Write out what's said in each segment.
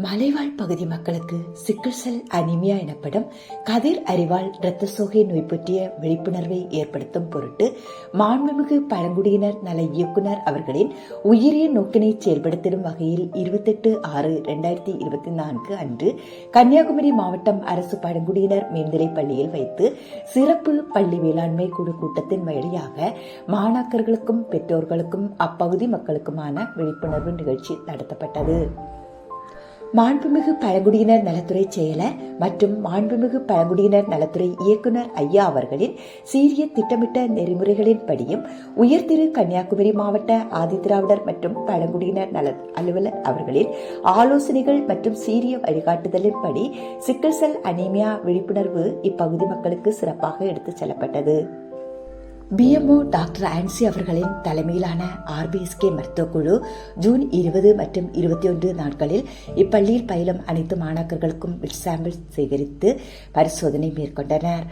மலைவாழ் பகுதி மக்களுக்கு சிக்கிள் செல் அனீமியா எனப்படும் கதிர் அறிவால் இரத்த சோகை நோய் பற்றிய விழிப்புணர்வை ஏற்படுத்தும் பொருட்டு மாண்புமிகு பழங்குடியினர் நல இயக்குனர் அவர்களின் உயரிய நோக்கினை செயல்படுத்திடும் வகையில் 28/6/2024 அன்று கன்னியாகுமரி மாவட்டம் அரசு பழங்குடியினர் மேல்நிலைப் பள்ளியில் வைத்து சிறப்பு பள்ளி வேளாண்மை குழு கூட்டத்தின் வழியாக மாணாக்கர்களுக்கும் பெற்றோர்களுக்கும் அப்பகுதி மக்களுக்குமான விழிப்புணர்வு நிகழ்ச்சி நடத்தப்பட்டது. மாண்புமிகு பழங்குடியினர் நலத்துறை செயலர் மற்றும் மாண்புமிகு பழங்குடியினர் நலத்துறை இயக்குனர் ஐயா அவர்களின் சீரிய திட்டமிட்ட நெறிமுறைகளின்படியும் உயர்திரு கன்னியாகுமரி மாவட்ட ஆதிதிராவிடர் மற்றும் பழங்குடியினர் நல அலுவலர் அவர்களின் ஆலோசனைகள் மற்றும் சீரிய வழிகாட்டுதலின்படி சிக்கிள் செல் அனீமியா விழிப்புணர்வு இப்பகுதி மக்களுக்கு சிறப்பாக எடுத்துச் செல்லப்பட்டது. BMO டாக்டர் ஆன்சி அவர்களின் தலைமையிலான RBSK மருத்துவக் குழு ஜூன் 20 மற்றும் 21 நாட்களில் இப்பள்ளியில் பயிலும் அனைத்து மாணாக்கர்களுக்கும் பிளட் சாம்பிள் சேகரித்து பரிசோதனை மேற்கொண்டனர்.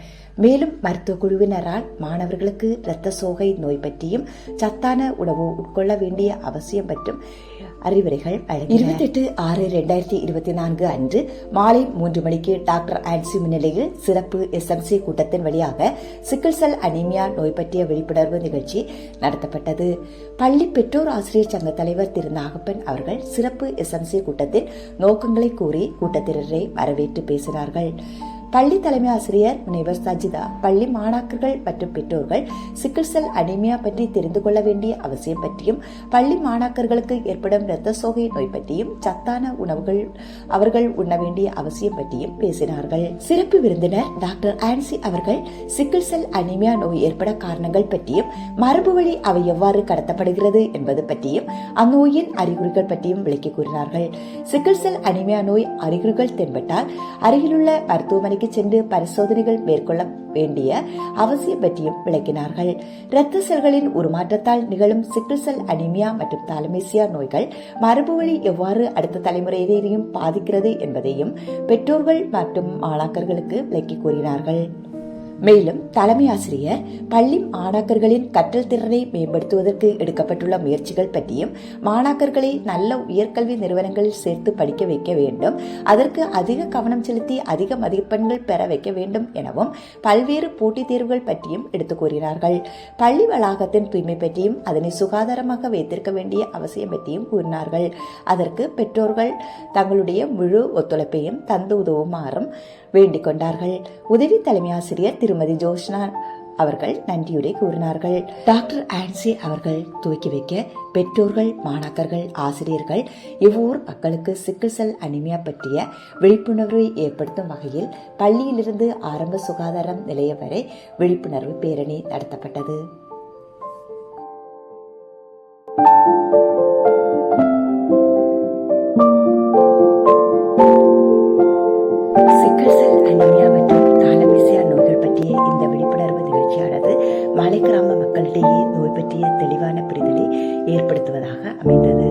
மேலும் மருத்துவக் குழுவினரால் மாணவர்களுக்கு இரத்த சோகை நோய் பற்றியும் சத்தான உணவு உட்கொள்ள வேண்டிய அவசியம் மற்றும் அறிவுரைகள் 28/6/2024 அன்று மாலை 3 மணிக்கு டாக்டர் ஆன்சி முன்னிலையில் சிறப்பு SMC கூட்டத்தின் வழியாக சிக்கிள் செல் அனீமியா நோய் பற்றிய விழிப்புணர்வு நிகழ்ச்சி நடத்தப்பட்டது. பள்ளி பெற்றோர் ஆசிரியர் சங்க தலைவர் திரு நாகப்பன் அவர்கள் சிறப்பு SMC கூட்டத்தின் நோக்கங்களை கூறி கூட்டத்தினரை வரவேற்று பேசினார்கள். பள்ளி தலைமை ஆசிரியர் முனைவர் சஜிதா பள்ளி மாணாக்கர்கள் மற்றும் பெற்றோர்கள் சிக்கிள் செல் அனீமியா பற்றி தெரிந்து கொள்ள வேண்டிய அவசியம் பற்றியும் பள்ளி மாணாக்கர்களுக்கு ஏற்படும் இரத்த சோகை நோய் பற்றியும் சத்தான உணவுகள் அவர்கள் உண்ண வேண்டிய அவசியம் பற்றியும் பேசினார்கள். சிறப்பு விருந்தினர் டாக்டர் ஆன்சி அவர்கள் சிக்கிள் செல் அனீமியா நோய் ஏற்பட காரணங்கள் பற்றியும் மரபு வழி அவை எவ்வாறு கடத்தப்படுகிறது என்பது பற்றியும் அந்நோயின் அறிகுறிகள் பற்றியும் விளக்கி கூறினார்கள். சிக்கிள் செல் அனீமியா நோய் அறிகுறிகள் தென்பட்டால் அருகிலுள்ள மருத்துவமனை சென்று பரிசோதனைகள் மேற்கொள்ள வேண்டிய அவசியம் பற்றியும் விளக்கினார்கள். இரத்த செல்களின் உருமாற்றத்தால் நிகழும் சிக்கிள் செல் அனீமியா மற்றும் தாலமேசியா நோய்கள் மரபு வழி எவ்வாறு அடுத்த தலைமுறையினரையும் பாதிக்கிறது என்பதையும் பெற்றோர்கள் மற்றும் மாணாக்கர்களுக்கு விளக்கி கூறினார்கள். மேலும் தலைமை ஆசிரியர் பள்ளி மாணாக்கர்களின் கற்றல் திறனை மேம்படுத்துவதற்கு எடுக்கப்பட்டுள்ள முயற்சிகள் பற்றியும் மாணாக்கர்களை நல்ல உயர்கல்வி நிறுவனங்களில் சேர்த்து படிக்க வைக்க வேண்டும், அதற்கு அதிக கவனம் செலுத்தி அதிக மதிப்பெண்கள் பெற வைக்க வேண்டும் எனவும் பல்வேறு போட்டித் தேர்வுகள் பற்றியும் எடுத்துக் கூறினார்கள். பள்ளி வளாகத்தின் தூய்மை பற்றியும் அதனை சுகாதாரமாக வைத்திருக்க வேண்டிய அவசியம் பற்றியும் கூறினார்கள். அதற்கு பெற்றோர்கள் தங்களுடைய முழு ஒத்துழைப்பையும் தந்து உதவுமாறும் வேண்டிக் கொண்டார்கள். உதவி தலைமை ஆசிரியர் திருமதி ஜோஷ்னா அவர்கள் நன்றியுரை கூறினார்கள். டாக்டர் ஆன்சி அவர்கள் துவக்கி வைக்க பெற்றோர்கள், மாணாக்கர்கள், ஆசிரியர்கள் இவ்வூர் மக்களுக்கு சிக்கிள் செல் அனீமியா பற்றிய விழிப்புணர்வை ஏற்படுத்தும் வகையில் பள்ளியிலிருந்து ஆரம்ப சுகாதார நிலையம் வரை விழிப்புணர்வு பேரணி நடத்தப்பட்டது. மலை கிராம மக்களிடையே நோய் பற்றிய தெளிவான புரிதலை ஏற்படுத்துவதாக அமைந்தது.